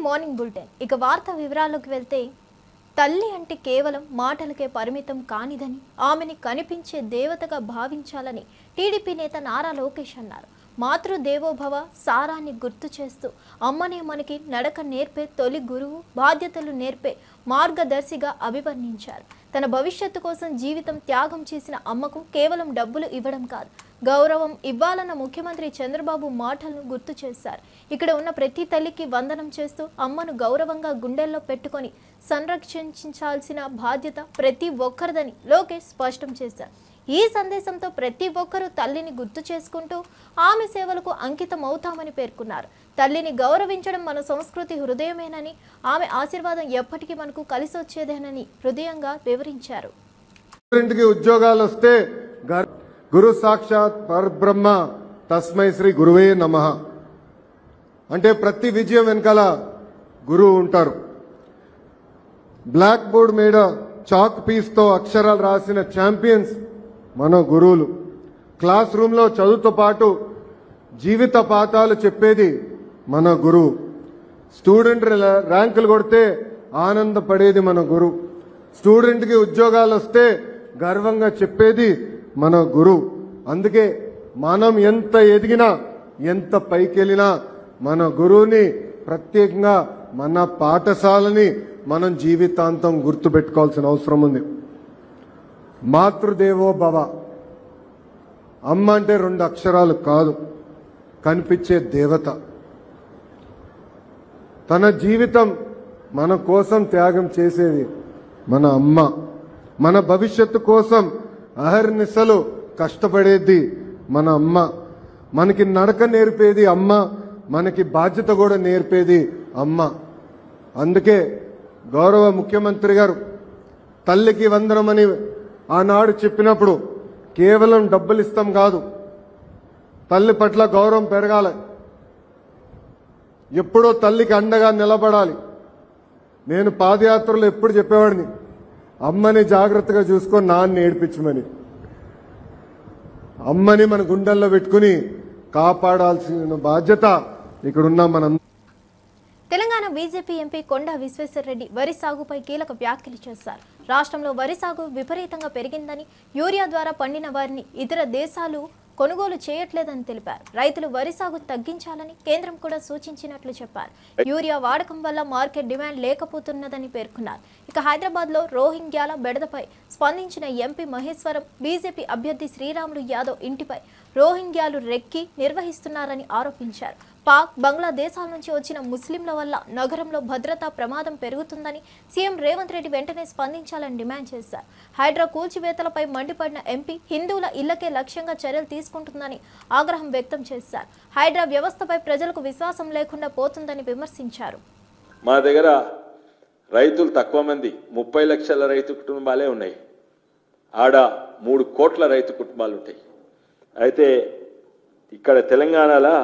Morning bulletin ఇక వార్త వివరాల్లోకి వెళ్తే తల్లి అంటే కేవలం మాటలకే పరిమితం కానిదని ఆమెని కనిపించే దేవతగా భావించాలని టీడీపీ నేత నారా లోకేష్ అన్నారు. మాతృదేవోభవ సారాన్ని గుర్తు చేస్తూ అమ్మనే మనకి నడక నేర్పే తొలి గురువు, బాధ్యతలు నేర్పే మార్గదర్శిగా అభివర్ణించారు. తన భవిష్యత్తు కోసం జీవితం త్యాగం చేసిన అమ్మకు కేవలం డబ్బులు ఇవ్వడం కాదు, గౌరవం ఇవ్వాలన్న ముఖ్యమంత్రి చంద్రబాబు మాటలను గుర్తు చేశారు. ఇక్కడ ఉన్న ప్రతి తల్లికి వందనం చేస్తూ అమ్మను గౌరవంగా గుండెల్లో పెట్టుకొని సంరక్షించాల్సిన బాధ్యత ప్రతి ఒక్కరిదని లోకేష్ స్పష్టం చేశారు. ఈ సందేశంతో ప్రతి ఒక్కరూ తల్లిని గుర్తు చేసుకుంటూ ఆమె సేవలకు అంకితం అవుతామని పేర్కొన్నారు. తల్లిని గౌరవించడం మన సంస్కృతి హృదయమేనని, ఆమె ఆశీర్వాదం ఎప్పటికీ మనకు కలిసి వచ్చేదేనని హృదయంగా వివరించారు. ఉద్యోగాలు వస్తే గురు సాక్షాత్ పరబ్రహ్మ తస్మై శ్రీ గురువే నమః అంటే ప్రతి విజయం వెనకాల గురువు ఉంటారు. బ్లాక్ బోర్డ్ మీద చాక్ పీస్ తో అక్షరాలు రాసిన ఛాంపియన్స్ మన గురువులు. క్లాస్ రూమ్ లో చదువుతో పాటు జీవిత పాఠాలు చెప్పేది మన గురువు. స్టూడెంట్ ర్యాంకులు కొడితే ఆనందపడేది మన గురువు. స్టూడెంట్ కి ఉద్యోగాలు వస్తే గర్వంగా చెప్పేది మన గురువు. అందుకే మనం ఎంత ఎదిగినా ఎంత పైకెళ్ళినా మన గురువుని, ప్రత్యేకంగా మన పాఠశాలని మనం జీవితాంతం గుర్తుపెట్టుకోవాల్సిన అవసరం ఉంది. మాతృదేవో భవ, అమ్మ అంటే 2 అక్షరాలు కాదు, కనిపించే దేవత. తన జీవితం మన కోసం త్యాగం చేసేది మన అమ్మ. మన భవిష్యత్తు కోసం అహర్నిశలు కష్టపడేది మన అమ్మ. మనకి నడక నేర్పేది అమ్మ, మనకి బాధ్యత కూడా నేర్పేది అమ్మ. అందుకే గౌరవ ముఖ్యమంత్రి గారు తల్లికి వందనమని ఆనాడు చెప్పినప్పుడు కేవలం డబ్బులు ఇస్తాం కాదు, తల్లి పట్ల గౌరవం పెరగాలి, ఎప్పుడో తల్లికి అండగా నిలబడాలి. నేను పాదయాత్రలో ఎప్పుడు చెప్పేవాడిని, అమ్మని జాగ్రత్తగా చూసుకొని నాన్న ఏడిపించమని. అమ్మని మన గుండెల్లో పెట్టుకుని కాపాడాల్సిన బాధ్యత ఇక్కడున్న మనం. తెలంగాణ బీజేపీ ఎంపీ కొండా విశ్వేశ్వరరెడ్డి వరి సాగుపై కీలక వ్యాఖ్యలు చేశారు. రాష్ట్రంలో వరి సాగు విపరీతంగా పెరిగిందని, యూరియా ద్వారా పండిన వారిని ఇతర దేశాలు కొనుగోలు చేయట్లేదని తెలిపారు. రైతులు వరి సాగు తగ్గించాలని కేంద్రం కూడా సూచించినట్లు చెప్పారు. యూరియా వాడకం వల్ల మార్కెట్ డిమాండ్ లేకపోతున్నదని పేర్కొన్నారు. ఇక హైదరాబాద్ లో రోహింగ్యాల బెడదపై స్పందించిన ఎంపీ మహేశ్వరం బీజేపీ అభ్యర్థి శ్రీరాములు యాదవ్ ఇంటిపై రోహింగ్యాలు రెక్కి నిర్వహిస్తున్నారని ఆరోపించారు. పాక్, బంగ్లాదేశాల నుంచి వచ్చిన ముస్లింల వల్ల నగరంలో భద్రతా ప్రమాదం పెరుగుతుందని సీఎం రేవంత్ రెడ్డి వెంటనే స్పందించాలని డిమాండ్ చేశారు. హైడ్రా కూల్చివేతలపై మండిపడిన ఎంపీ హిందువుల ఇళ్లకే లక్ష్యంగా చర్యలు తీసుకుంటుందని ఆగ్రహం వ్యక్తం చేశారు. హైడ్రా వ్యవస్థపై ప్రజలకు విశ్వాసం లేకుండా పోతుందని విమర్శించారు. మా దగ్గర రైతులు తక్కువ మంది, 30 లక్షల రైతు కుటుంబాలే ఉన్నాయి. ఆడ 3 కోట్ల రైతు కుటుంబాలు ఉంటాయి. అయితే ఇక్కడ తెలంగాణలో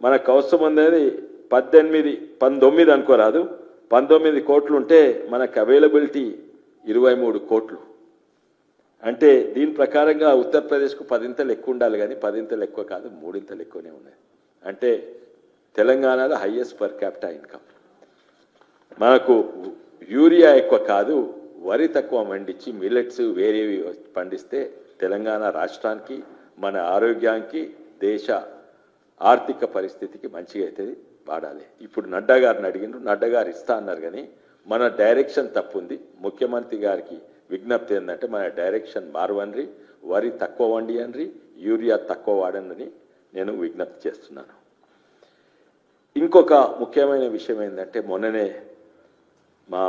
మనకు అవసరం అనేది 19 అనుకోరాదు, 19 కోట్లు ఉంటే మనకు అవైలబిలిటీ 23 కోట్లు. అంటే దీని ప్రకారంగా ఉత్తరప్రదేశ్కు 10 ఎక్కువ ఉండాలి, కానీ 10 ఎక్కువ కాదు, 3 ఎక్కువనే ఉన్నాయి. అంటే తెలంగాణలో హైయెస్ట్ పర్ క్యాపిటల్ ఇన్కమ్. మనకు యూరియా ఎక్కువ కాదు, వరి తక్కువ పండించి మిల్లెట్స్ వేరేవి పండిస్తే తెలంగాణ రాష్ట్రానికి, మన ఆరోగ్యానికి, దేశ ఆర్థిక పరిస్థితికి మంచిగా అవుతుంది. వాడాలి. ఇప్పుడు నడ్డా గారిని అడిగినారు, నడ్డా గారు ఇస్తా అన్నారు, కానీ మన డైరెక్షన్ తప్పుంది. ముఖ్యమంత్రి గారికి విజ్ఞప్తి ఏంటంటే మన డైరెక్షన్ మారవనరి, వరి తక్కువ వండియనరి, యూరియా తక్కువ వాడనని నేను విజ్ఞప్తి చేస్తున్నాను. ఇంకొక ముఖ్యమైన విషయం ఏంటంటే మొన్ననే మా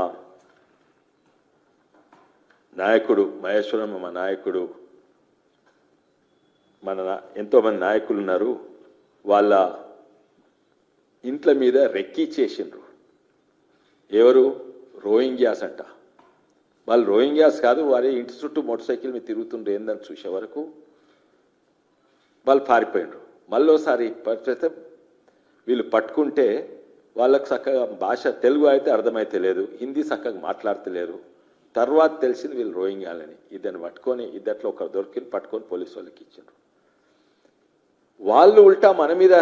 నాయకుడు మహేశ్వరం, మా నాయకుడు, ఎంతోమంది నాయకులు ఉన్నారు, వాళ్ళ ఇంట్ల మీద రెక్కీ చేసిండ్రు. ఎవరు? రోహింగ్యాస్ అంట. వాళ్ళు రోహింగ్యాస్ కాదు, వారి ఇంటి చుట్టూ మోటార్ సైకిల్ మీద తిరుగుతుండ్రు. ఏందని చూసే వరకు వాళ్ళు పారిపోయినరు. మళ్ళీసారి పరిస్థితి వీళ్ళు పట్టుకుంటే వాళ్ళకు చక్కగా భాష తెలుగు అయితే అర్థమైతే లేదు, హిందీ చక్కగా మాట్లాడతలేరు. తర్వాత తెలిసింది వీళ్ళు రోహింగ్యాలని. ఇద్దరిని పట్టుకొని, ఇద్దట్లో ఒకరు దొరికి పట్టుకొని పోలీసు వాళ్ళకి ఇచ్చిండ్రు. వాళ్ళు ఉల్టా మన మీద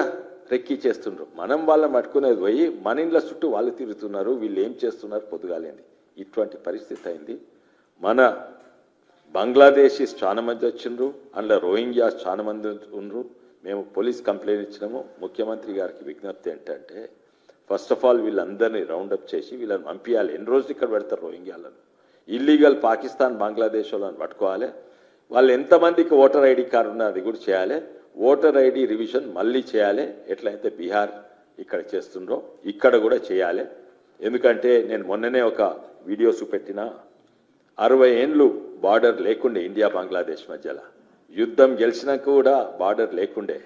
రెక్కి చేస్తుండ్రు. మనం వాళ్ళని పట్టుకునేది పోయి మన ఇండ్ల చుట్టూ వాళ్ళు తిరుగుతున్నారు, వీళ్ళు ఏం చేస్తున్నారు పొద్దుగాలేంది. ఇటువంటి పరిస్థితి అయింది. మన బంగ్లాదేశీస్ చాలా మంది వచ్చిండ్రు, అందులో రోహింగ్యాస్ చాలా మంది ఉండ్రు. మేము పోలీస్ కంప్లైంట్ ఇచ్చినాము. ముఖ్యమంత్రి గారికి విజ్ఞప్తి ఏంటంటే ఫస్ట్ ఆఫ్ ఆల్ వీళ్ళందరినీ రౌండప్ చేసి వీళ్ళని పంపించాలి. ఎన్ని రోజులు ఇక్కడ పెడతారు రోహింగ్యాలను? ఇల్లీగల్ పాకిస్తాన్ బంగ్లాదేశ్ వాళ్ళని పట్టుకోవాలి. వాళ్ళు ఎంతమందికి ఓటర్ ఐడి కార్డు ఉన్నా అది కూడా చేయాలి. ఓటర్ ఐడి రివిజన్ మళ్ళీ చేయాలి. ఎట్లయితే బీహార్ ఇక్కడ చేస్తుండ్రో ఇక్కడ కూడా చేయాలి. ఎందుకంటే నేను మొన్ననే ఒక వీడియో చూపెట్టిన 60 ఏండ్లు బార్డర్ లేకుండే ఇండియా బంగ్లాదేశ్ మధ్యలో. యుద్ధం గెలిచినాక కూడా బార్డర్ లేకుండే.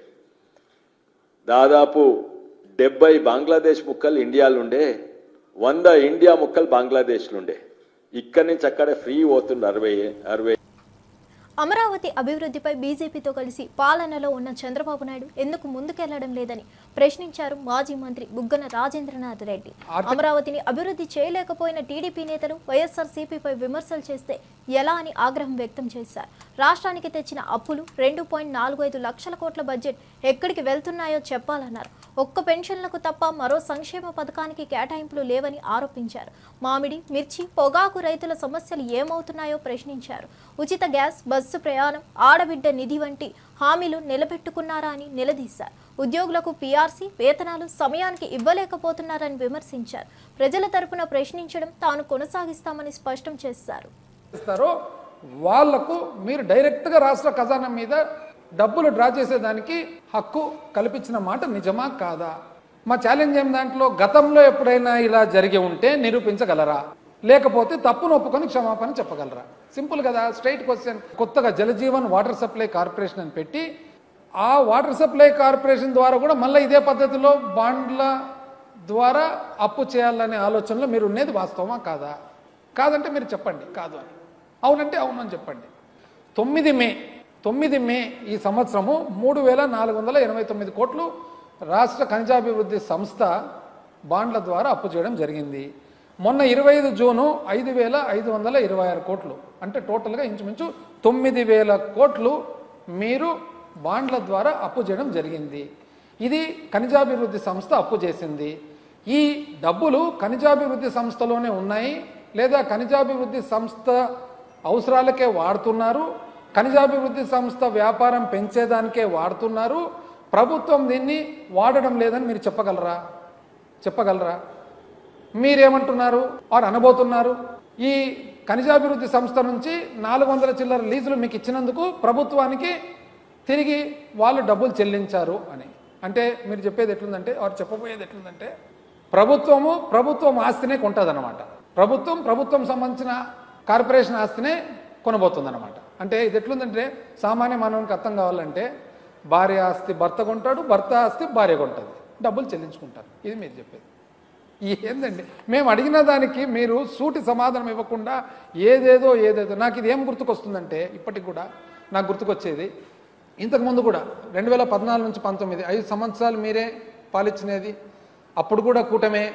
దాదాపు 70 బంగ్లాదేశ్ ముక్కలు ఇండియాలుండే, 100 ఇండియా ముక్కలు బంగ్లాదేశ్లుండే. ఇక్కడి నుంచి అక్కడే ఫ్రీ పోతుండే 60. అమరావతి అభివృద్ధిపై బీజేపీతో కలిసి పాలనలో ఉన్న చంద్రబాబు నాయుడు ఎందుకు ముందుకెళ్లడం లేదని ప్రశ్నించారు మాజీ మంత్రి బుగ్గన రాజేంద్రనాథ్ రెడ్డి. అమరావతిని అభివృద్ధి చేయలేకపోయిన టీడీపీ నేతలు వైఎస్ఆర్సీపీపై విమర్శలు చేస్తే ఎలా అని ఆగ్రహం వ్యక్తం చేశారు. రాష్ట్రానికి తెచ్చిన అప్పులు 2.45 లక్షల కోట్ల బడ్జెట్ ఎక్కడికి వెళ్తున్నాయో చెప్పాలన్నారు. ఒక్క పెన్షన్లకు తప్ప మరో సంక్షేమ పథకానికి కేటాయింపులు లేవని ఆరోపించారు. మామిడి, మిర్చి, పొగాకు రైతుల సమస్యలు ఏమవుతున్నాయో ప్రశ్నించారు. ఉచిత గ్యాస్, బస్సు ప్రయాణం, ఆడబిడ్డ నిధి వంటి హామీలు నిలబెట్టుకున్నారా అని నిలదీశారు. ఉద్యోగులకు పీఆర్సీ వేతనాలు సమయానికి ఇవ్వలేకపోతున్నారని విమర్శించారు. ప్రజల తరపున ప్రశ్నించడం తాను కొనసాగిస్తామని స్పష్టం చేశారు. వాళ్లకు మీరు డైరెక్ట్గా రాష్ట్ర ఖజానా మీద డబ్బులు డ్రా చేసేదానికి హక్కు కల్పించిన మాట నిజమా కాదా? మా ఛాలెంజ్ ఏం దాంట్లో గతంలో ఎప్పుడైనా ఇలా జరిగి ఉంటే నిరూపించగలరా, లేకపోతే తప్పును ఒప్పుకొని క్షమాపణ చెప్పగలరా? సింపుల్ కదా, స్ట్రైట్ క్వశ్చన్. కొత్తగా జలజీవన్ వాటర్ సప్లై కార్పొరేషన్ అని పెట్టి ఆ వాటర్ సప్లై కార్పొరేషన్ ద్వారా కూడా మళ్ళీ ఇదే పద్ధతిలో బాండ్ల ద్వారా అప్పు చేయాలనే ఆలోచనలో మీరు ఉన్నది వాస్తవమా కాదా? కాదంటే మీరు చెప్పండి కాదు అని, అవునంటే అవును అని చెప్పండి. 9 మే ఈ సంవత్సరము 3,489 కోట్లు రాష్ట్ర ఖనిజాభివృద్ధి సంస్థ బాండ్ల ద్వారా అప్పు చేయడం జరిగింది. మొన్న 25 జూను 5,526 కోట్లు, అంటే టోటల్గా ఇంచుమించు 9,000 కోట్లు మీరు బాండ్ల ద్వారా అప్పు చేయడం జరిగింది. ఇది ఖనిజాభివృద్ధి సంస్థ అప్పు చేసింది. ఈ డబ్బులు ఖనిజాభివృద్ధి సంస్థలోనే ఉన్నాయి, లేదా ఖనిజాభివృద్ధి సంస్థ అవసరాలకే వాడుతున్నారు, ఖనిజాభివృద్ధి సంస్థ వ్యాపారం పెంచేదానికే వాడుతున్నారు. ప్రభుత్వం దీన్ని వాడడం లేదని మీరు చెప్పగలరా? మీరేమంటున్నారు వారు అనబోతున్నారు? ఈ ఖనిజాభివృద్ధి సంస్థ నుంచి 400 చిల్లర లీజులు మీకు ఇచ్చినందుకు ప్రభుత్వానికి తిరిగి వాళ్ళు డబ్బులు చెల్లించారు అని అంటే మీరు చెప్పేది ఎట్లుందంటే, వారు చెప్పబోయేది ఎట్లుందంటే, ప్రభుత్వం ఆస్తినే కొంటదన్నమాట. ప్రభుత్వం సంబంధించిన కార్పొరేషన్ ఆస్తినే కొనబోతుందన్నమాట. అంటే ఇది ఎట్లుందంటే, సామాన్య మానవునికి అర్థం కావాలంటే, భార్య ఆస్తి భర్త కొంటాడు, భర్త ఆస్తి భార్య కొంటుంది, డబ్బులు చెల్లించుకుంటారు. ఇది మీరు చెప్పేది ఏందండి? మేము అడిగిన దానికి మీరు సూటి సమాధానం ఇవ్వకుండా ఏదేదో నాకు ఇది ఏం గుర్తుకొస్తుందంటే, ఇప్పటికి కూడా నాకు గుర్తుకొచ్చేది, ఇంతకుముందు కూడా 2014 నుంచి 19 5 సంవత్సరాలు మీరే పాలించినది. అప్పుడు కూడా కూటమే.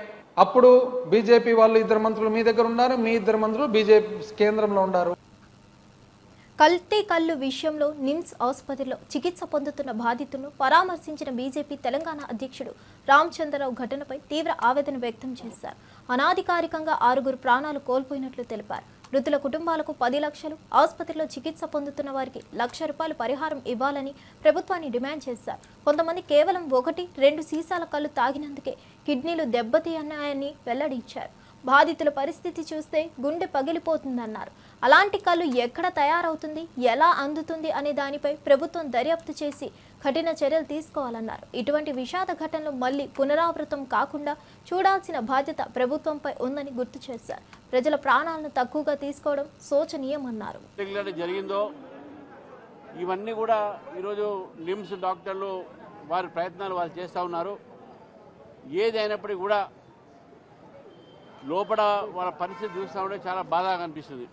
అప్పుడు బీజేపీ వాళ్ళు 2 మంత్రులు మీ దగ్గర ఉన్నారు, మీ 2 మంత్రులు బీజేపీ కేంద్రంలో ఉన్నారు. కల్తీ కల్లు విషయంలో నిమ్స్ ఆసుపత్రిలో చికిత్స పొందుతున్న బాధితులను పరామర్శించిన బీజేపీ తెలంగాణ అధ్యక్షుడు రామచంద్రరావు ఘటనపై తీవ్ర ఆవేదన వ్యక్తం చేశారు. అనాధికారికంగా 6 ప్రాణాలు కోల్పోయినట్లు తెలిపారు. మృతుల కుటుంబాలకు 10 లక్షలు, ఆసుపత్రిలో చికిత్స పొందుతున్న వారికి ₹1,00,000 పరిహారం ఇవ్వాలని ప్రభుత్వాన్ని డిమాండ్ చేశారు. కొంతమంది కేవలం 1-2 సీసాల కళ్ళు తాగినందుకే కిడ్నీలు దెబ్బతిన్నాయని వెల్లడించారు. బాధితుల పరిస్థితి చూస్తే గుండె పగిలిపోతుందన్నారు. అలాంటి కళ్ళు ఎక్కడ తయారవుతుంది, ఎలా అందుతుంది అనే దానిపై ప్రభుత్వం దర్యాప్తు చేసి కఠిన చర్యలు తీసుకోవాలన్నారు. ఇటువంటి విషాద ఘటనలు మళ్లీ పునరావృతం కాకుండా చూడాల్సిన బాధ్యత ప్రభుత్వంపై ఉందని గుర్తు చేశారు. ప్రజల ప్రాణాలను తక్కువగా తీసుకోవడం శోచనీయమన్నారు. జరిగిందో ఇవన్నీ కూడా ఈరోజు నిమ్స్ డాక్టర్లు వారి ప్రయత్నాలు వాళ్ళు చేస్తూ ఉన్నారు. ఏది అయినప్పటికీ కూడా లోపల వాళ్ళ పరిస్థితి చూస్తూ ఉంటే చాలా బాధగా అనిపిస్తుంది.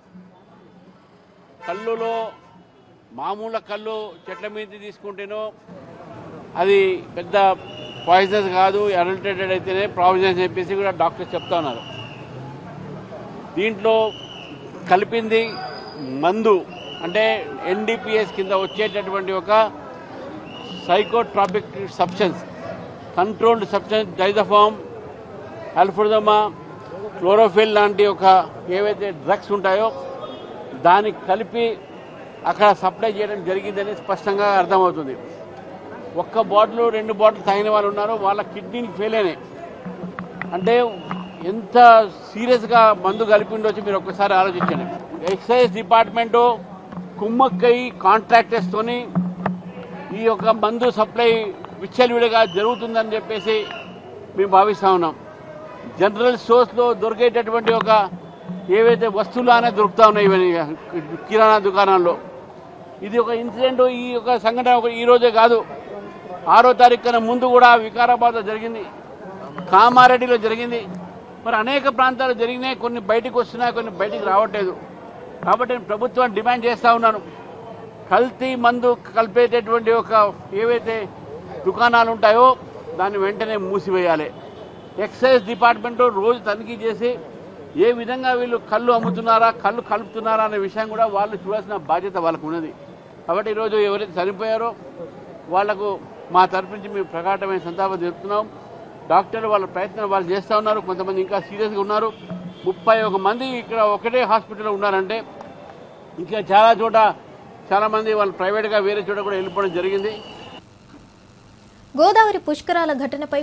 కళ్ళులో మామూలు కళ్ళు చెట్ల మీద తీసుకుంటేనో అది పెద్ద పాయిజనస్ కాదు, అడల్టరేటెడ్ అయితేనే ప్రావిజన్స్ చెప్పేసి కూడా డాక్టర్స్ చెప్తా ఉన్నారు. దీంట్లో కలిపింది మందు, అంటే NDPS కింద వచ్చేటటువంటి ఒక psychotropic substance. Controlled substance డైజోఫామ్, అల్ఫోడమా, chlorophyll లాంటి ఒక ఏవైతే డ్రగ్స్ ఉంటాయో దానికి కలిపి అక్కడ సప్లై చేయడం జరిగిందని స్పష్టంగా అర్థమవుతుంది. ఒక్క బాటిల్ 2 బాటిల్ తాగిన వాళ్ళు ఉన్నారు, వాళ్ళ కిడ్నీలు ఫెయిల్ అయినాయి. అంటే ఎంత సీరియస్గా మందు కలిపి ఉండొచ్చు మీరు ఒక్కసారి ఆలోచించండి. ఎక్సైజ్ డిపార్ట్మెంటు కుమ్మక్కై కాంట్రాక్టర్స్తోని ఈ యొక్క మందు సప్లై విచ్చలవిడిగా జరుగుతుందని చెప్పేసి మేము భావిస్తా ఉన్నాం. జనరల్ స్టోర్స్లో దొరికేటటువంటి ఒక ఏవైతే వస్తువులు అనేది దొరుకుతా ఉన్నాయి ఇవన్నీ కిరాణా దుకాణాల్లో. ఇది ఒక ఇన్సిడెంట్, ఈ యొక్క సంఘటన ఈ రోజే కాదు, 6వ తారీఖున ముందు కూడా వికారాబాద్లో జరిగింది, కామారెడ్డిలో జరిగింది, మరి అనేక ప్రాంతాలు జరిగినాయి. కొన్ని బయటకు వస్తున్నాయి, కొన్ని బయటికి రావట్లేదు. కాబట్టి నేను ప్రభుత్వాన్ని డిమాండ్ చేస్తూ ఉన్నాను, కల్తీ మందు కలిపేటటువంటి ఒక ఏవైతే దుకాణాలు ఉంటాయో దాన్ని వెంటనే మూసివేయాలి. ఎక్సైజ్ డిపార్ట్మెంటు రోజు తనిఖీ చేసి ఏ విధంగా వీళ్ళు కళ్ళు అమ్ముతున్నారా, కళ్ళు కలుపుతున్నారా అనే విషయం కూడా వాళ్ళు చూడాల్సిన బాధ్యత వాళ్ళకు ఉన్నది. కాబట్టి ఈరోజు ఎవరైతే చనిపోయారో వాళ్లకు మా తరఫు నుంచి మేము ప్రకాటమైన సంతాపం తెలుపుతున్నాం. డాక్టర్లు వాళ్ళ ప్రయత్నం వాళ్ళు చేస్తూ ఉన్నారు, కొంతమంది ఇంకా సీరియస్గా ఉన్నారు. 31 మంది ఇక్కడ ఒకటే హాస్పిటల్లో ఉన్నారంటే ఇంకా చాలా చోట చాలామంది వాళ్ళు ప్రైవేట్గా వేరే చోట కూడా వెళ్ళిపోవడం జరిగింది. గోదావరి పుష్కరాల ఘటనపై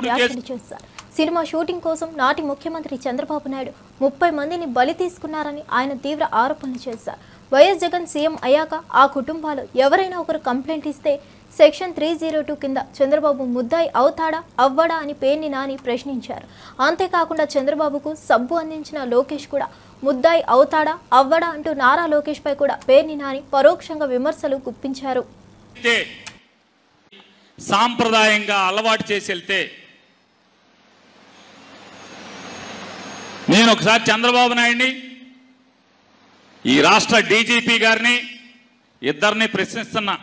వ్యాఖ్యలు చేశారు. సినిమా షూటింగ్ కోసం నాటి ముఖ్యమంత్రి చంద్రబాబు నాయుడు 30 మందిని బలి తీసుకున్నారని ఆయన తీవ్ర ఆరోపణలు చేశారు. వైఎస్ జగన్ సీఎం అయ్యాక ఆ కుటుంబాలు ఎవరైనా ఒకరు కంప్లైంట్ ఇస్తే సెక్షన్ 302 కింద చంద్రబాబు ముద్దాయి అవుతాడా అవ్వడా అని పేర్ని నాని ప్రశ్నించారు. అంతేకాకుండా చంద్రబాబుకు సబ్బు అందించిన లోకేష్ కూడా ముద్దాయి అవుతాడా అవ్వడా అంటూ నారా లోకేష్ పై కూడా పేర్ని నాని పరోక్షంగా విమర్శలు గుప్పించారు. సాంప్రదాయంగా అలవాటు చేసి వెళ్తే నేను ఒకసారి చంద్రబాబు నాయుడిని, ఈ రాష్ట్ర డీజీపీ గారిని ఇద్దరిని ప్రశ్నిస్తున్నా.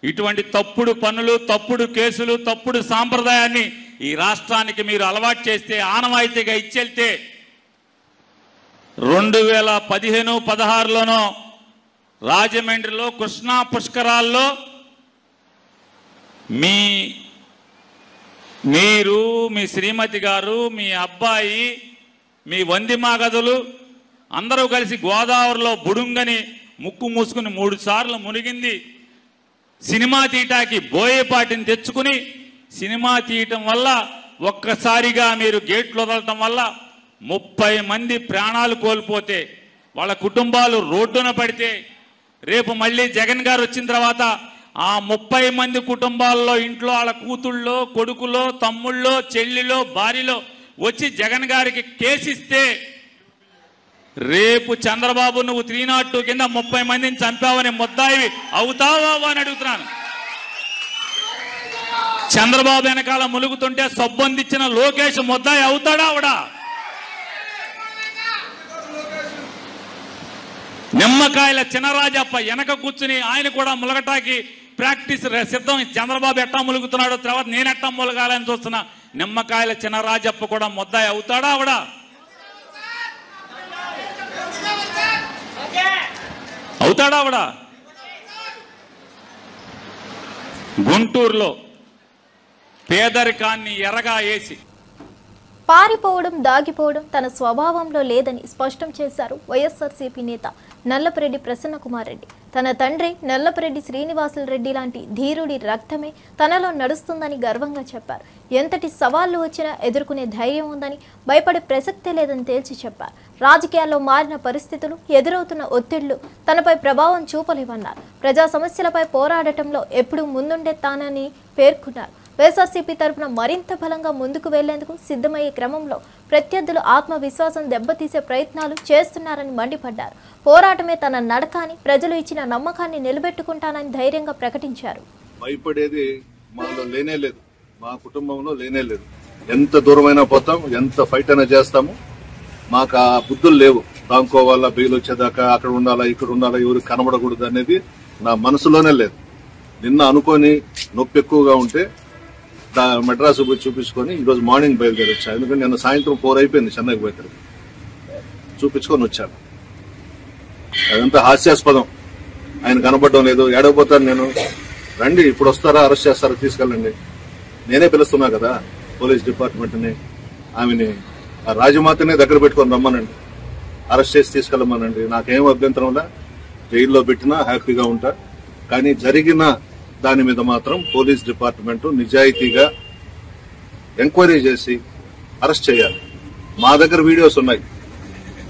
ఇటువంటి తప్పుడు పనులు, తప్పుడు కేసులు, తప్పుడు సాంప్రదాయాన్ని ఈ రాష్ట్రానికి మీరు అలవాటు చేస్తే, ఆనవాయితీగా ఇచ్చెళ్తే 2015-16లోనో రాజమండ్రిలో కృష్ణా పుష్కరాల్లో మీరు, మీ శ్రీమతి గారు, మీ అబ్బాయి, మీ వందిమాగదులు అందరూ కలిసి గోదావరిలో బుడుంగని ముక్కు మూసుకుని 3 సార్లు మునిగింది. సినిమా తీయటానికి బోయేపాటిని తెచ్చుకుని సినిమా తీయటం వల్ల ఒక్కసారిగా మీరు గేట్లు వదలటం వల్ల 30 మంది ప్రాణాలు కోల్పోతే, వాళ్ళ కుటుంబాలు రోడ్డున పడితే, రేపు మళ్ళీ జగన్ గారు వచ్చిన తర్వాత ఆ 30 మంది కుటుంబాల్లో ఇంట్లో వాళ్ళ కూతుళ్ళో, కొడుకులో, తమ్ముళ్ళో, చెల్లిలో, భార్యలో వచ్చి జగన్ గారికి కేసిస్తే రేపు చంద్రబాబు నువ్వు 302 కింద 30 మందిని చంపావని ముద్దాయి అవుతావా అని అడుగుతున్నాను. చంద్రబాబు వెనకాల ములుగుతుంటే సబ్బందించిన లోకేష్ ముద్దాయి అవుతాడా అవడా? నిమ్మకాయల చినరాజప్ప వెనక కూర్చుని ఆయన కూడా ములగటాకి ప్రాక్టీస్ సిద్ధం. చంద్రబాబు ఎట్టా ములుగుతున్నాడో తర్వాత నేనెట్టా ములగాలని చూస్తున్నా. నిమ్మకాయల చినరాజప్ప కూడా ముద్దాయి అవుతాడా అవడా? అవుతాడా అవడా? గుంటూరులో పేదరికాన్ని ఎరగా వేసి పారిపోవడం, దాగిపోవడం తన స్వభావంలో లేదని స్పష్టం చేశారు వైఎస్ఆర్సీపీ నేత నల్లపరెడ్డి ప్రసన్న కుమార్ రెడ్డి. తన తండ్రి నల్లపరెడ్డి శ్రీనివాసులు రెడ్డి లాంటి ధీరుడి రక్తమే తనలో నడుస్తుందని గర్వంగా చెప్పారు. ఎంతటి సవాళ్లు వచ్చినా ఎదుర్కొనే ధైర్యం ఉందని, భయపడే ప్రసక్తే లేదని తేల్చి చెప్పారు. రాజకీయాల్లో మారిన పరిస్థితులు, ఎదురవుతున్న ఒత్తిళ్లు తనపై ప్రభావం చూపలేవన్నారు. ప్రజా సమస్యలపై పోరాడటంలో ఎప్పుడూ ముందుండే తానని పేర్కొన్నారు. వైఎస్ఆర్సీపీ తరఫున మరింత బలంగా ముందుకు వెళ్లేందుకు సిద్ధమయ్యే క్రమంలో ప్రత్యర్థులు ఆత్మవిశ్వాసం దెబ్బతీసే ప్రయత్నాలు చేస్తున్నారని మండిపడ్డారు. పోరాటమే తన నడక అని, ప్రజలు ఇచ్చిన నమ్మకాన్ని నిలబెట్టుకుంటానని ధైర్యంగా ప్రకటించారు. భయపడేది మాలో లేనే లేదు, మా కుటుంబంలో లేనే లేదు. ఎంత దూరమైనా పోతాం, ఎంత ఫైట్ అయినా చేస్తాము. మాకు ఆ బుద్ధులు లేవు. దాంకోవాలా, బెయిల్ వచ్చేదాకా అక్కడ ఉండాలా, ఇక్కడ ఉండాలా, ఎవరికి కనబడకూడదు అనేది నా మనసులోనే లేదు. నిన్న అనుకోని నొప్పి ఎక్కువగా ఉంటే మెడ్రాస్ పోయి చూపించుకొని ఈరోజు మార్నింగ్ బయలుదేరి వచ్చాను. ఎందుకంటే నిన్న సాయంత్రం 4 అయిపోయింది చెన్నైకి పోయి చూపించుకొని వచ్చాను. అదంతా హాస్యాస్పదం. ఆయన కనబడడం లేదు, ఏడవపోతాను నేను. రండి, ఇప్పుడు వస్తారా, అరెస్ట్ చేస్తారా, తీసుకెళ్ళండి. నేనే పిలుస్తున్నా కదా పోలీస్ డిపార్ట్మెంట్ని, ఆమెని ఆ రాజమాతనే దగ్గర పెట్టుకొని రమ్మనండి, అరెస్ట్ చేసి తీసుకెళ్ళమనండి. నాకేం అభ్యంతరంలా, జైల్లో పెట్టినా హ్యాపీగా ఉంటా. కానీ జరిగిన దాని మీద మాత్రం పోలీస్ డిపార్ట్మెంట్ నిజాయితీగా ఎంక్వైరీ చేసి అరెస్ట్ చేయాలి. మా దగ్గర వీడియోస్ ఉన్నాయి,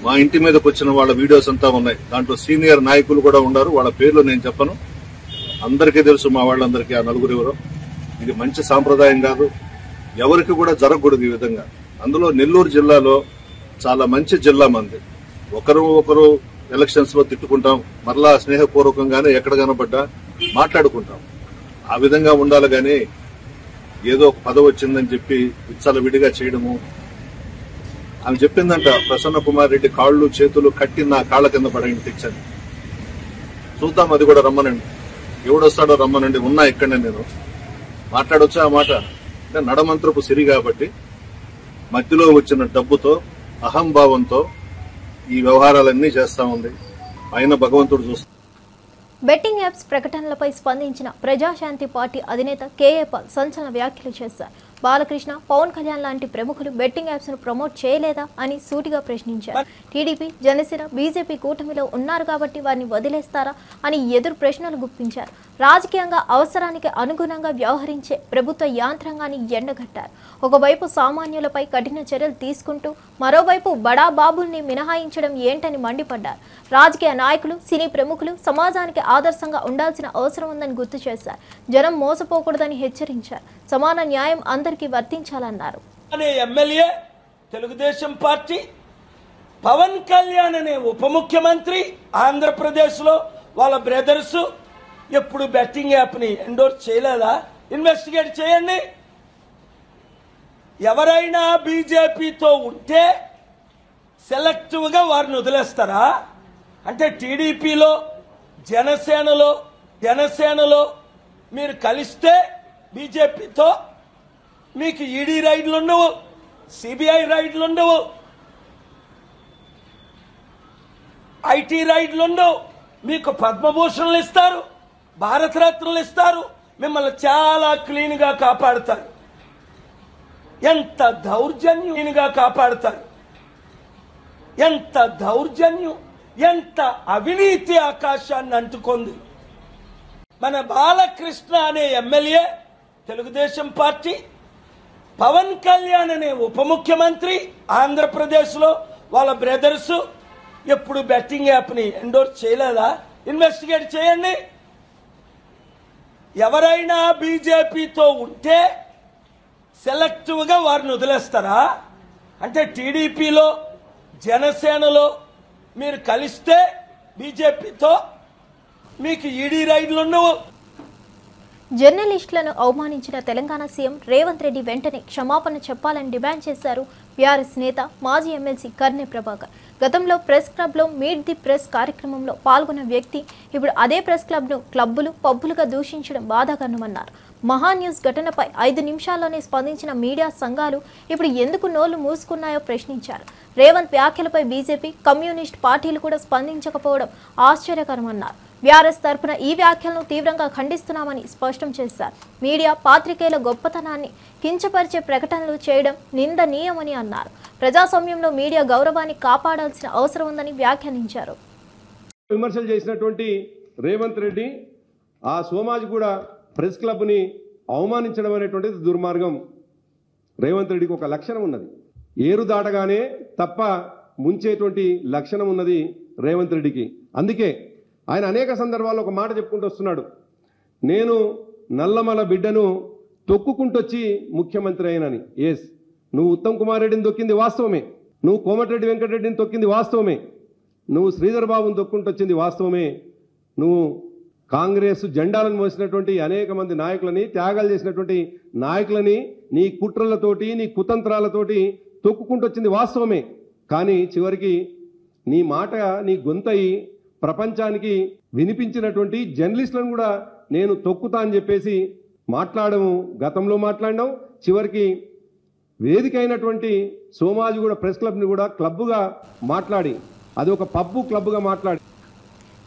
మా ఇంటి మీదకి వచ్చిన వాళ్ళ వీడియోస్ అంతా ఉన్నాయి. దాంట్లో సీనియర్ నాయకులు కూడా ఉన్నారు, వాళ్ళ పేర్లు నేను చెప్పను, అందరికీ తెలుసు మా వాళ్ళందరికీ ఆ నలుగురు ఎవరో. ఇది మంచి సాంప్రదాయం కాదు, ఎవరికి కూడా జరగకూడదు ఈ విధంగా. అందులో నెల్లూరు జిల్లాలో చాలా మంచి జిల్లా మంది. ఒకరు ఎలక్షన్స్ లో తిట్టుకుంటాం, మరలా స్నేహపూర్వకంగానే ఎక్కడ కనబడ్డా మాట్లాడుకుంటాం. ఆ విధంగా ఉండాలి గాని ఏదో ఒక పదవి వచ్చిందని చెప్పి విచ్చలవిడిగా చేయడము. ఆమె చెప్పిందంట, ప్రసన్న కుమార్ రెడ్డి కాళ్ళు చేతులు కట్టి నా కాళ్ల కింద పడండి తెచ్చండి, చూద్దాం అది కూడా రమ్మనండి, ఎవడొస్తాడో రమ్మనండి, ఉన్నా ఇక్కడనే నేను మాట్లాడొచ్చా ఆ మాట. అంటే నడమంత్రపు సిరి కాబట్టి మధ్యలో వచ్చిన డబ్బుతో అహంభావంతో ఈ వ్యవహారాలన్నీ చేస్తా ఉంది. ఆయన భగవంతుడు చూస్తాడు. బెట్టింగ్ యాప్స్ ప్రకటనలపై స్పందించిన ప్రజాశాంతి పార్టీ అధినేత కేఏ పాల్ సంచలన వ్యాఖ్యలు చేశారు. బాలకృష్ణ, పవన్ కళ్యాణ్ లాంటి ప్రముఖులు బెట్టింగ్ యాప్స్ ను ప్రమోట్ చేయలేదా అని సూటిగా ప్రశ్నించారు. టీడీపీ, జనసేన, బీజేపీ కూటమిలో ఉన్నారు కాబట్టి వారిని వదిలేస్తారా అని ఎదురు ప్రశ్నలు గుప్పించారు. రాజకీయంగా అవసరానికి అనుగుణంగా వ్యవహరించే ప్రభుత్వ యాంత్రాంగాన్ని ఎండగట్టారు. ఒకవైపు సామాన్యులపై కఠిన చర్యలు తీసుకుంటూ మరోవైపు బడా బాబుల్ని మినహాయించడం ఏంటని మండిపడ్డారు. రాజకీయ నాయకులు, సినీ ప్రముఖులు సమాజానికి ఆదర్శంగా ఉండాల్సిన అవసరం ఉందని గుర్తు చేశారు. జనం మోసపోకూడదని హెచ్చరించారు. సమాన న్యాయం అందరికీ వర్తించాలన్నారు. ఎమ్మెల్యే తెలుగుదేశం పార్టీ, పవన్ కళ్యాణ్ అనే ఉప ముఖ్యమంత్రి ఆంధ్రప్రదేశ్ లో వాళ్ళ బ్రదర్స్ ఎప్పుడు బెట్టింగ్ యాప్ ని ఎండోర్స్ చేయలేదా? ఇన్వెస్టిగేట్ చేయండి. ఎవరైనా బీజేపీతో ఉంటే సెలెక్టివ్ గా వారిని వదిలేస్తారా? అంటే టీడీపీలో, జనసేనలో మీరు కలిస్తే బీజేపీతో మీకు ఈడీ రైడ్లు ఉండవు, సిబిఐ రైడ్లు ఉండవు, ఐటీ రైడ్లు ఉండవు, మీకు పద్మభూషణలు ఇస్తారు, భారతరత్నలు ఇస్తారు, మిమ్మల్ని చాలా క్లీన్ గా కాపాడుతారు. ఎంత దౌర్జన్యంగా కాపాడుతారు, ఎంత దౌర్జన్యం, ఎంత అవినీతి ఆకాశాన్ని అంటుకుంది. మన బాలకృష్ణ అనే ఎమ్మెల్యే తెలుగుదేశం పార్టీ, పవన్ కళ్యాణ్ అనే ఉప ముఖ్యమంత్రి ఆంధ్రప్రదేశ్ లో వాళ్ళ బ్రదర్స్ ఎప్పుడు బెట్టింగ్ యాప్ ని ఎండోర్స్ చేయలేదా? ఇన్వెస్టిగేట్ చేయండి. ఎవరైనా బీజేపీతో ఉంటే సెలెక్టివ్ గా వారిని వదిలేస్తారా? అంటే టీడీపీలో, జనసేనలో మీరు కలిస్తే బీజేపీతో మీకు ఈడీ రైడ్లు ఉండవు. జర్నలిస్టులను అవమానించిన తెలంగాణ సీఎం రేవంత్ రెడ్డి వెంటనే క్షమాపణ చెప్పాలని డిమాండ్ చేశారు బీఆర్ఎస్ నేత, మాజీ ఎమ్మెల్సీ కర్నె ప్రభాకర్. గతంలో ప్రెస్ క్లబ్లో మీట్ ది ప్రెస్ కార్యక్రమంలో పాల్గొన్న వ్యక్తి ఇప్పుడు అదే ప్రెస్ క్లబ్ను క్లబ్బులు, పబ్బులుగా దూషించడం బాధాకరమన్నారు. మహాన్యూస్ ఘటనపై 5 నిమిషాల్లోనే స్పందించిన మీడియా సంఘాలు ఇప్పుడు ఎందుకు నోళ్లు మూసుకున్నాయో ప్రశ్నించారు. రేవంత్ వ్యాఖ్యలపై బీజేపీ, కమ్యూనిస్ట్ పార్టీలు కూడా స్పందించకపోవడం ఆశ్చర్యకరమన్నారు. బీఆర్ఎస్ తరపున ఈ వ్యాఖ్యలను తీవ్రంగా ఖండిస్తున్నామని స్పష్టం చేశారు. మీడియా, పాత్రికేయుల గొప్పతనాన్ని కించపరిచే ప్రకటనలు చేయడం నిందనీయమని అన్నారు. ప్రజాస్వామ్యంలో మీడియా గౌరవాన్ని కాపాడాల్సిన అవసరం ఉందని వ్యాఖ్యానించారు. విమర్శలు చేసినటువంటి రేవంత్ రెడ్డి ఆ సోమాజ్ కూడా ప్రెస్ క్లబ్ని అవమానించడం అనేటువంటిది దుర్మార్గం. రేవంత్ రెడ్డికి ఒక లక్షణం ఉన్నది, ఏరు దాటగానే తప్ప ముంచేటువంటి లక్షణం ఉన్నది రేవంత్ రెడ్డికి. అందుకే ఆయన అనేక సందర్భాల్లో ఒక మాట చెప్పుకుంటూ వస్తున్నాడు, నేను నల్లమల బిడ్డను తొక్కుకుంటొచ్చి ముఖ్యమంత్రి అయినని. ఎస్, నువ్వు ఉత్తమ్ కుమార్ రెడ్డిని తొక్కింది వాస్తవమే, నువ్వు కోమటిరెడ్డి వెంకటరెడ్డిని తొక్కింది వాస్తవమే, నువ్వు శ్రీధర్ బాబుని తొక్కుంటొచ్చింది వాస్తవమే, నువ్వు కాంగ్రెస్ జెండాలను మోసినటువంటి అనేక మంది నాయకులని, త్యాగాలు చేసినటువంటి నాయకులని నీ కుట్రలతోటి, నీ కుతంత్రాలతోటి తొక్కుకుంటొచ్చింది వాస్తవమే. కానీ చివరికి నీ మాట, నీ గొంతయి ప్రపంచానికి వినిపించినటువంటి జర్నలిస్టులను కూడా నేను తొక్కుతా అని చెప్పేసి మాట్లాడము, గతంలో మాట్లాడినాం. చివరికి వేదిక అయినటువంటి సోమాజిగూడ ప్రెస్ క్లబ్ని కూడా క్లబ్గా మాట్లాడి, అది ఒక పబ్బు క్లబ్గా మాట్లాడి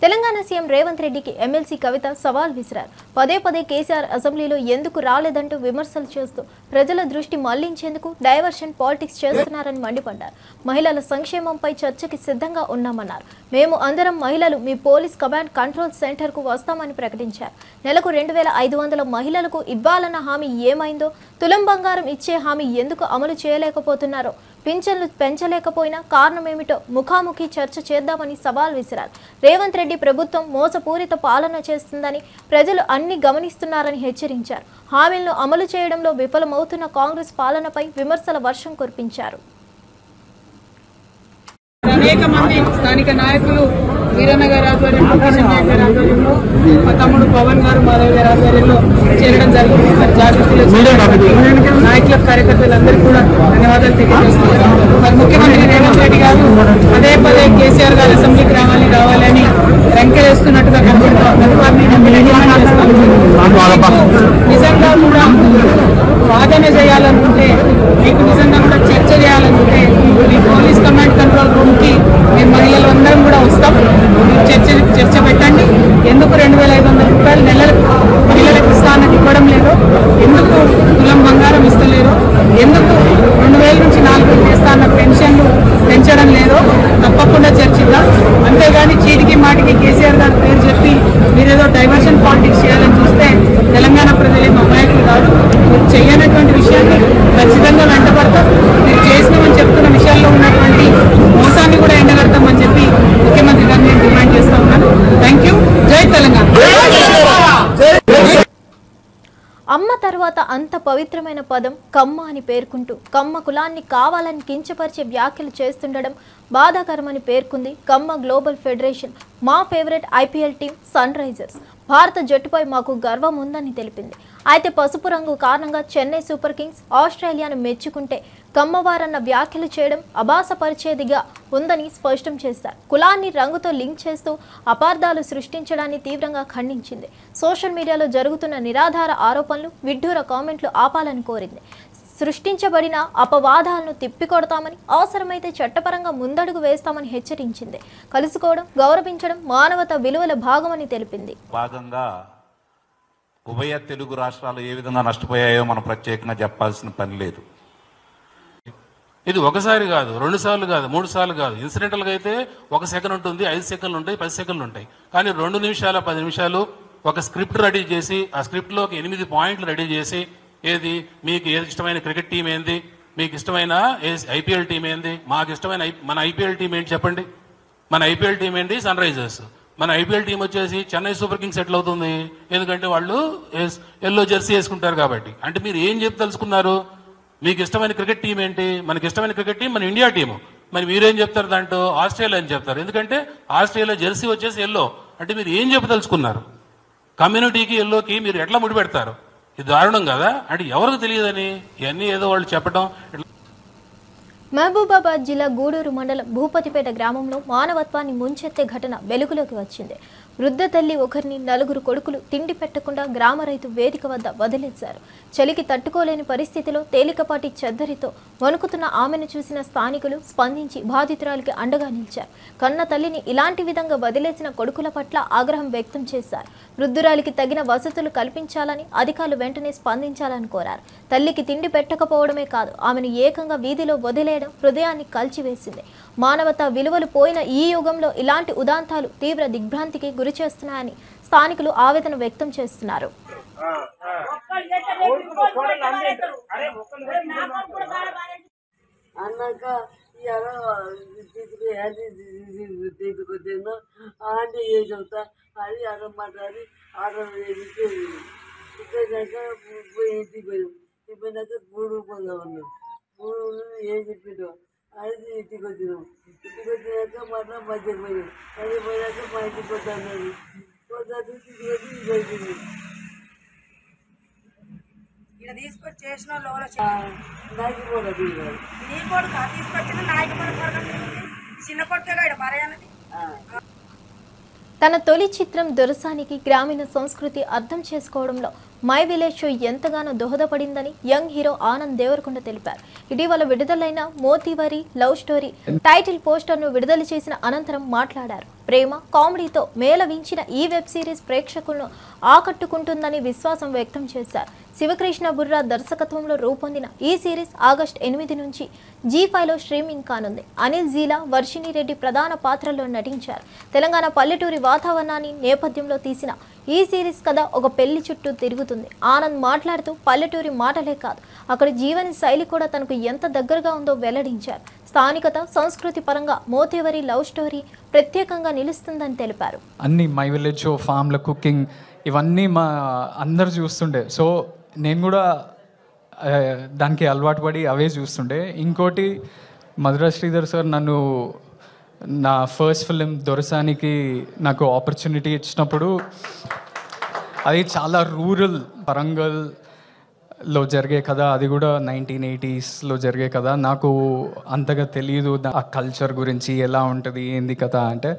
తెలంగాణ సీఎం రేవంత్ రెడ్డికి ఎమ్మెల్సీ కవిత సవాల్ విసిరారు. పదే పదే కేసీఆర్ అసెంబ్లీలో ఎందుకు రాలేదంటూ విమర్శలు చేస్తూ ప్రజల దృష్టి మళ్లించేందుకు డైవర్షన్ పాలిటిక్స్ చేస్తున్నారని మండిపడ్డారు. మహిళల సంక్షేమంపై చర్చకి సిద్ధంగా ఉన్నామన్నారు. మేము అందరం మహిళలు మీ పోలీస్ కమాండ్ కంట్రోల్ సెంటర్కు వస్తామని ప్రకటించారు. నెలకు 2500 మహిళలకు ఇవ్వాలన్న హామీ ఏమైందో, తులం బంగారం ఇచ్చే హామీ ఎందుకు అమలు చేయలేకపోతున్నారో, పింఛన్లు పెంచలేకపోయినా కారణమేమిటో ముఖాముఖి చర్చ చేద్దామని సవాల్ విసిరారు. రేవంత్ రెడ్డి ప్రభుత్వం మోసపూరిత పాలన చేస్తుందని ప్రజలు అన్ని గమనిస్తున్నారని హెచ్చరించారు. హామీలను అమలు చేయడంలో విఫలమవుతున్న కాంగ్రెస్ పాలనపై విమర్శల వర్షం కురిపించారు. అనేక మంది స్థానిక నాయకులు వీరన్న గారి ఆధ్వర్యంలో, కిషన్ నాయక్ గారి ఆధ్వర్యంలో, మా తమ్ముడు పవన్ గారు మాధవ్ గారి ఆధ్వర్యంలో చేరడం జరిగింది. మరి జాగృతిలో నాయకులకు కార్యకర్తలందరికీ కూడా ధన్యవాదాలు తెలియజేస్తున్నారు. మరి ముఖ్యమంత్రి రేవంత్ రెడ్డి గారు పదే పదే కేసీఆర్ గారు అసెంబ్లీకి రావాలని రంకెలేస్తున్నట్టుగా నిజంగా కూడా వాదన చేయాలనుకుంటే, మీకు నిజంగా కూడా చర్చ చేయాలనుకుంటే మీ పోలీస్ కమాండ్ కంట్రోల్ రూమ్ కి మేము మహిళలు అందరం కూడా వస్తాం. చర్చ పెట్టండి. ఎందుకు 2500 రూపాయలు నెలలకు మహిళలకు ఇస్తానని ఇవ్వడం లేదు, ఎందుకు తులం బంగారం ఇస్తలేరు, ఎందుకు 2000 నుంచి 4000 ఇస్తాన్న పెన్షన్లు పెంచడం లేదో తప్పకుండా చర్చిద్దాం. అంతేగాని చీటికి మాటికి కేసీఆర్ గారి పేరు చెప్పి మీరేదో డైవర్షన్ పాలిటిక్స్ చేయాలని చూస్తే తెలంగాణ ప్రజలేమో అమాయకులు కాదు. మీరు చేయనటువంటి విషయాన్ని ఖచ్చితంగా వెంటబడతాం. మీరు చేసినామని చెప్తున్న విషయాల్లో ఉన్నటువంటి మోసాన్ని కూడా ఎండగడతామని చెప్పి ముఖ్యమంత్రి గారిని నేను డిమాండ్ చేస్తా ఉన్నాను. Thank you. జై తెలంగాణ. అమ్మ తర్వాత అంత పవిత్రమైన పదం కమ్మ అని పేర్కొంటూ కమ్మ కులాన్ని కావాలని కించపరిచే వ్యాఖ్యలు చేస్తుండడం బాధాకరమని పేర్కొంది కమ్మ గ్లోబల్ ఫెడరేషన్. మా favourite IPL team Sunrisers. భారత జట్టుపై మాకు గర్వం ఉందని తెలిపింది. అయితే పసుపు రంగు కారణంగా చెన్నై సూపర్ కింగ్స్ ఆస్ట్రేలియాను మెచ్చుకుంటే కమ్మవారన్న వ్యాఖ్యలు చేయడం అభాసపరిచేదిగా ఉందని స్పష్టం చేశారు. కులాన్ని రంగుతో లింక్ చేస్తూ అపార్థాలు సృష్టించడాన్ని తీవ్రంగా ఖండించింది. సోషల్ మీడియాలో జరుగుతున్న నిరాధార ఆరోపణలు, విడ్డూర కామెంట్లు ఆపాలని కోరింది. సృష్టించబడిన అపవాదాలను తిప్పికొడతామని, అవసరమైతే చట్టపరంగా ముందడుగు వేస్తామని హెచ్చరించింది. కలుసుకోవడం, గౌరవించడం మానవతా విలువల భాగమని తెలిపింది. భాగంగా ఉభయ తెలుగు రాష్ట్రాలు ఏ విధంగా నష్టపోయాయో మనం ప్రత్యేకంగా చెప్పాల్సిన పని లేదు. ఇది ఒకసారి కాదు, 2 సార్లు కాదు, 3 సార్లు కాదు. ఇన్సిడెంటల్గా అయితే 1 సెకండ్ ఉంటుంది, 5 సెకండ్లు ఉంటాయి, 10 సెకండ్లు ఉంటాయి. కానీ 2 నిమిషాలు 10 నిమిషాలు ఒక స్క్రిప్ట్ రెడీ చేసి, ఆ స్క్రిప్ట్లోకి 8 పాయింట్లు రెడీ చేసి, ఏది మీకు ఏది ఇష్టమైన క్రికెట్ టీం ఏంది, మీకు ఇష్టమైన ఐపీఎల్ టీం ఏంది, మాకు ఇష్టమైన మన ఐపీఎల్ టీం ఏంటి చెప్పండి. మన ఐపీఎల్ టీం ఏంటి? Sunrisers. మన ఐపీఎల్ టీం వచ్చేసి చెన్నై సూపర్ కింగ్స్ ఎట్లా అవుతుంది? ఎందుకంటే వాళ్ళు ఎల్లో జెర్సీ వేసుకుంటారు కాబట్టి. అంటే మీరు ఏం తెలుసుకున్నారు? మీకు ఇష్టమైన క్రికెట్ టీం ఏంటి? మనకి ఇష్టమైన క్రికెట్ టీం మన ఇండియా టీము. మరి మీరేం చెప్తారు? దాంట్లో ఆస్ట్రేలియా అని చెప్తారు. ఎందుకంటే ఆస్ట్రేలియా జెర్సీ వచ్చేసి ఎల్లో. అంటే మీరు ఏం చెప్పదలుచుకున్నారు? కమ్యూనిటీకి ఎల్లోకి మీరు ఎట్లా ముడిపెడతారు? ఇది దారుణం కదా. అంటే ఎవరికి తెలియదని ఇవన్నీ ఏదో వాళ్ళు చెప్పడం. మహబూబాబాద్ జిల్లా గూడూరు మండలం భూపతిపేట గ్రామంలో మానవత్వాన్ని ముంచెత్తే ఘటన వెలుగులోకి వచ్చింది. వృద్ధ తల్లి ఒకరిని 4 కొడుకులు తిండి పెట్టకుండా గ్రామ రైతు వేదిక వద్ద వదిలేశారు. చలికి తట్టుకోలేని పరిస్థితిలో తేలికపాటి చెద్దరితో వణుకుతున్న ఆమెను చూసిన స్థానికులు స్పందించి బాధితురాలికి అండగా నిలిచారు. కన్న తల్లిని ఇలాంటి విధంగా వదిలేసిన కొడుకుల పట్ల ఆగ్రహం వ్యక్తం చేశారు. వృద్ధురాలికి తగిన వసతులు కల్పించాలని అధికారులు వెంటనే స్పందించాలని కోరారు. తల్లికి తిండి పెట్టకపోవడమే కాదు, ఆమెను ఏకంగా వీధిలో వదిలేయడం హృదయాన్ని కలిచివేసింది. మానవతా విలువలు పోయిన ఈ యుగంలో ఇలాంటి ఉదాంతాలు తీవ్ర దిగ్భ్రాంతికి గురి చేస్తున్నాయని స్థానికులు ఆవేదన వ్యక్తం చేస్తున్నారు. అది ఇంటికి వచ్చినాం. ఇంటికి వచ్చినాక మాత్రం మధ్యకి పోయినాం. మధ్య పోయినాక మా ఇంటికి వద్దన్నారు. వద్దు ఇంటికి వచ్చి ఇది అయిపోయింది. ఇక్కడ తీసుకొచ్చి చేసిన నాయకు కూడా నీ కొడుకు తీసుకొచ్చిన నాయకు చిన్న కొడుకు మరయానది. తన తొలి చిత్రం దొరసానికి గ్రామీణ సంస్కృతి అర్థం చేసుకోవడంలో మై విలేజ్ షో ఎంతగానో దోహదపడిందని యంగ్ హీరో ఆనంద్ దేవరకొండ తెలిపారు. ఇటీవల విడుదలైన మోతీవరి లవ్ స్టోరీ టైటిల్ పోస్టర్ను విడుదల చేసిన అనంతరం మాట్లాడారు. ప్రేమ, కామెడీతో మేళవించిన ఈ వెబ్ సిరీస్ ప్రేక్షకులను ఆకట్టుకుంటుందని విశ్వాసం వ్యక్తం చేశారు. శివకృష్ణ బుర్రా దర్శకత్వంలో రూపొందిన ఈ సిరీస్ ఆగస్టు 8 నుంచి G5లో స్ట్రీమింగ్ కానుంది. అనిల్ జీలా, వర్షిణి రెడ్డి ప్రధాన పాత్రల్లో నటించారు. తెలంగాణ పల్లెటూరి వాతావరణాన్ని నేపథ్యంలో తీసిన ఈ సిరీస్ కథ ఒక పెళ్లి చుట్టూ తిరుగుతుంది. ఆనంద్ మాట్లాడుతూ పల్లెటూరి మాటలే కాదు, అక్కడ జీవన శైలి కూడా తనకు ఎంత దగ్గరగా ఉందో వెల్లడించారు. స్థానికత, సంస్కృతి పరంగా మోతేవరి లవ్ స్టోరీ ప్రత్యేకంగా నిలుస్తుందని తెలిపారు. అన్ని మై విలేజ్ ఫామ్ల కుకింగ్ ఇవన్నీ మా అందరు చూస్తుండే, సో నేను కూడా దానికి అలవాటు పడి అవే చూస్తుండే. ఇంకోటి మధురా శ్రీధర్ సార్ నన్ను నా ఫస్ట్ ఫిలిం దొరసానికి నాకు ఆపర్చునిటీ ఇచ్చినప్పుడు అది చాలా రూరల్ వరంగల్లో జరిగే కదా, అది కూడా 1980sలో జరిగే కదా. నాకు అంతగా తెలియదు ఆ కల్చర్ గురించి ఎలా ఉంటుంది ఏంది కదా అంటే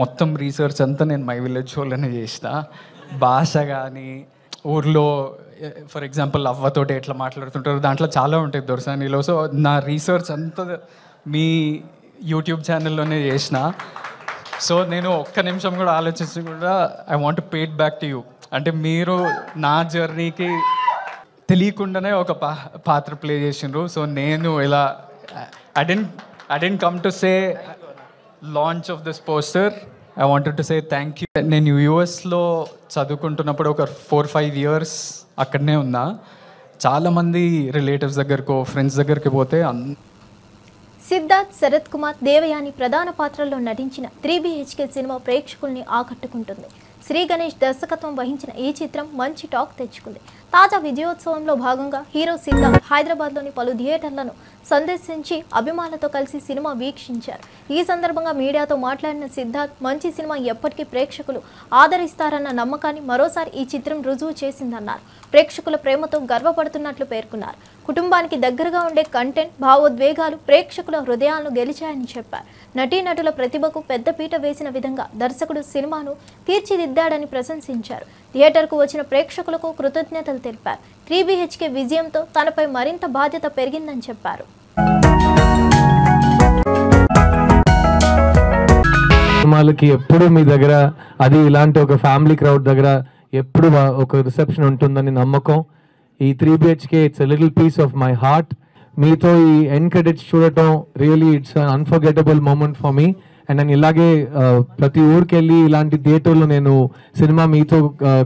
మొత్తం రీసెర్చ్ అంతా నేను మై విలేజ్ షోలోనే చేసిన. భాష కానీ ఊర్లో ఫర్ ఎగ్జాంపుల్ అవ్వతోటి ఎట్లా మాట్లాడుతుంటారు దాంట్లో చాలా ఉంటాయి దొరసానిలో. సో నా రీసెర్చ్ అంతా మీ యూట్యూబ్ ఛానల్లోనే చేసిన. సో నేను ఒక్క నిమిషం కూడా ఆలోచించి కూడా I want pay it back to you. అంటే మీరు నా జర్నీకి తెలియకుండానే ఒక పాత్ర ప్లే చేసిండ్రు. సో నేను ఇలా I didn't come to say launch of this poster, I wanted to say thank you. నేను యూఎస్లో చదువుకుంటున్నప్పుడు ఒక 4-5 years అక్కడనే ఉన్నా. చాలామంది రిలేటివ్స్ దగ్గరకో ఫ్రెండ్స్ దగ్గరికి పోతే సిద్ధార్థ్, శరత్ కుమార్, దేవయాని ప్రధాన పాత్రల్లో నటించిన 3BHK సినిమా ప్రేక్షకుల్ని ఆకట్టుకుంటుంది. శ్రీ గణేష్ దర్శకత్వం వహించిన ఈ చిత్రం మంచి టాక్ తెచ్చుకుంది. తాజా విజయోత్సవంలో భాగంగా హీరో సిద్ధార్థ్ హైదరాబాద్లోని పలు థియేటర్లను సందర్శించి అభిమానులతో కలిసి సినిమా వీక్షించారు. ఈ సందర్భంగా మీడియాతో మాట్లాడిన సిద్ధార్థ్, మంచి సినిమా ఎప్పటికీ ప్రేక్షకులు ఆదరిస్తారన్న నమ్మకాన్ని మరోసారి ఈ చిత్రం రుజువు చేసిందన్నారు. ప్రేక్షకుల ప్రేమతో గర్వపడుతున్నట్లు పేర్కొన్నారు. కుటుంబానికి దగ్గరగా ఉండే కంటెంట్, భావోద్వేగాలు ప్రేక్షకుల హృదయాలను గెలిచాయని చెప్పారు. నటీనటుల ప్రతిభకు పెద్దపీట వేసిన విధంగా దర్శకుడు సినిమాను తీర్చిదిద్దాడని ప్రశంసించారు. థియేటర్కు వచ్చిన ప్రేక్షకులకు కృతజ్ఞతలు తెలిపారు. 3BHK విజయంతో తనపై మరింత బాధ్యత పెరిగిందని చెప్పారు. సినిమాలకి ఎప్పుడు మీ దగ్గర అది ఇలాంటి ఒక ఫ్యామిలీ క్రౌడ్ దగ్గర ఎప్పుడు ఒక రిసెప్షన్ ఉంటుందని నమ్మకం. ఈ 3BHK it's a little piece of my heart. మీతో ఈ ఎండ్ క్రెడిట్స్ చూడటం really it's un unforgettable moment for me. And నేను ఇలాగే ప్రతి ఊరికి వెళ్ళి ఇలాంటి థియేటర్లో నేను సినిమా మీతో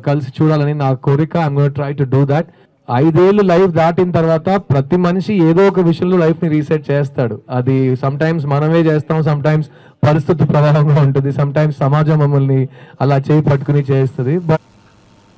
కలిసి చూడాలని నా కోరిక. I'm gonna try to do that. 5 ఏళ్ళు లైఫ్ దాటిన తర్వాత ప్రతి మనిషి ఏదో ఒక విషయంలో లైఫ్ని రీసెట్ చేస్తాడు. అది సమ్ టైమ్స్ మనమే చేస్తాం, సమ్ టైమ్స్ పరిస్థితి ప్రభావంగా ఉంటుంది, సమ్ టైమ్స్ సమాజం మమ్మల్ని అలా చేయి పట్టుకుని చేస్తుంది. బట్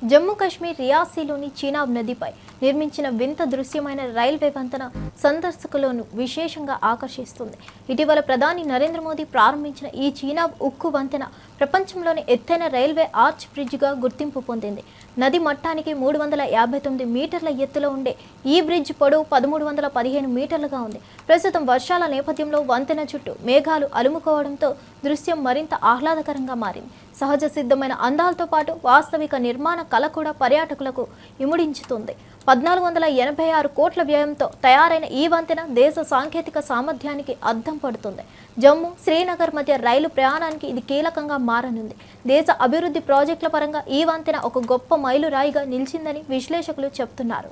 జమ్మూ కాశ్మీర్ రియాసీలోని చీనాబ్ నదిపై నిర్మించిన వింత దృశ్యమైన రైల్వే వంతెన సందర్శకులను విశేషంగా ఆకర్షిస్తుంది. ఇటీవల ప్రధాని నరేంద్ర మోదీ ప్రారంభించిన ఈ చీనాబ్ ఉక్కు వంతెన ప్రపంచంలోని ఎత్తైన రైల్వే ఆర్చ్ బ్రిడ్జ్గా గుర్తింపు పొందింది. నది మట్టానికి 359 మీటర్ల ఎత్తులో ఉండే ఈ బ్రిడ్జ్ పొడవు 1315 మీటర్లుగా ఉంది. ప్రస్తుతం వర్షాల నేపథ్యంలో వంతెన చుట్టూ మేఘాలు అలుముకోవడంతో దృశ్యం మరింత ఆహ్లాదకరంగా మారింది. సహజ సిద్ధమైన అందాలతో పాటు వాస్తవిక నిర్మాణ కళ కూడా పర్యాటకులకు ఇముడించుతుంది. 1486 కోట్ల వ్యయంతో తయారైన ఈ వంతెన దేశ సాంకేతిక సామర్థ్యానికి అద్దం పడుతుంది. జమ్మూ, శ్రీనగర్ మధ్య రైలు ప్రయాణానికి ఇది కీలకంగా మారనుంది. దేశ అభివృద్ధి ప్రాజెక్టుల పరంగా ఈ వంతెన ఒక గొప్ప మైలురాయిగా నిలిచిందని విశ్లేషకులు చెబుతున్నారు.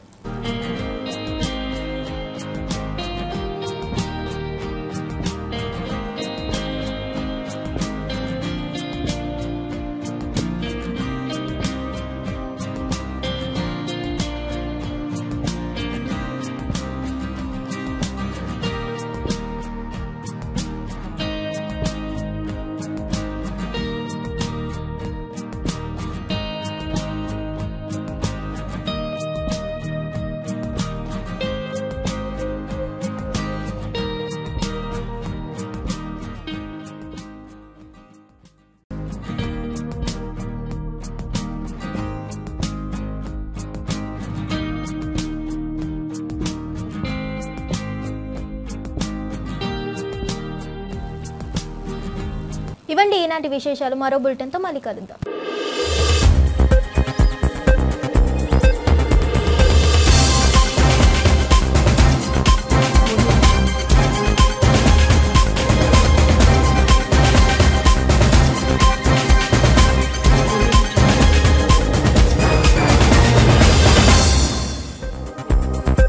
ఇవండి ఈనాటి విశేషాలు. మరో బులెటిన్తో మళ్ళీ కలుద్దాం.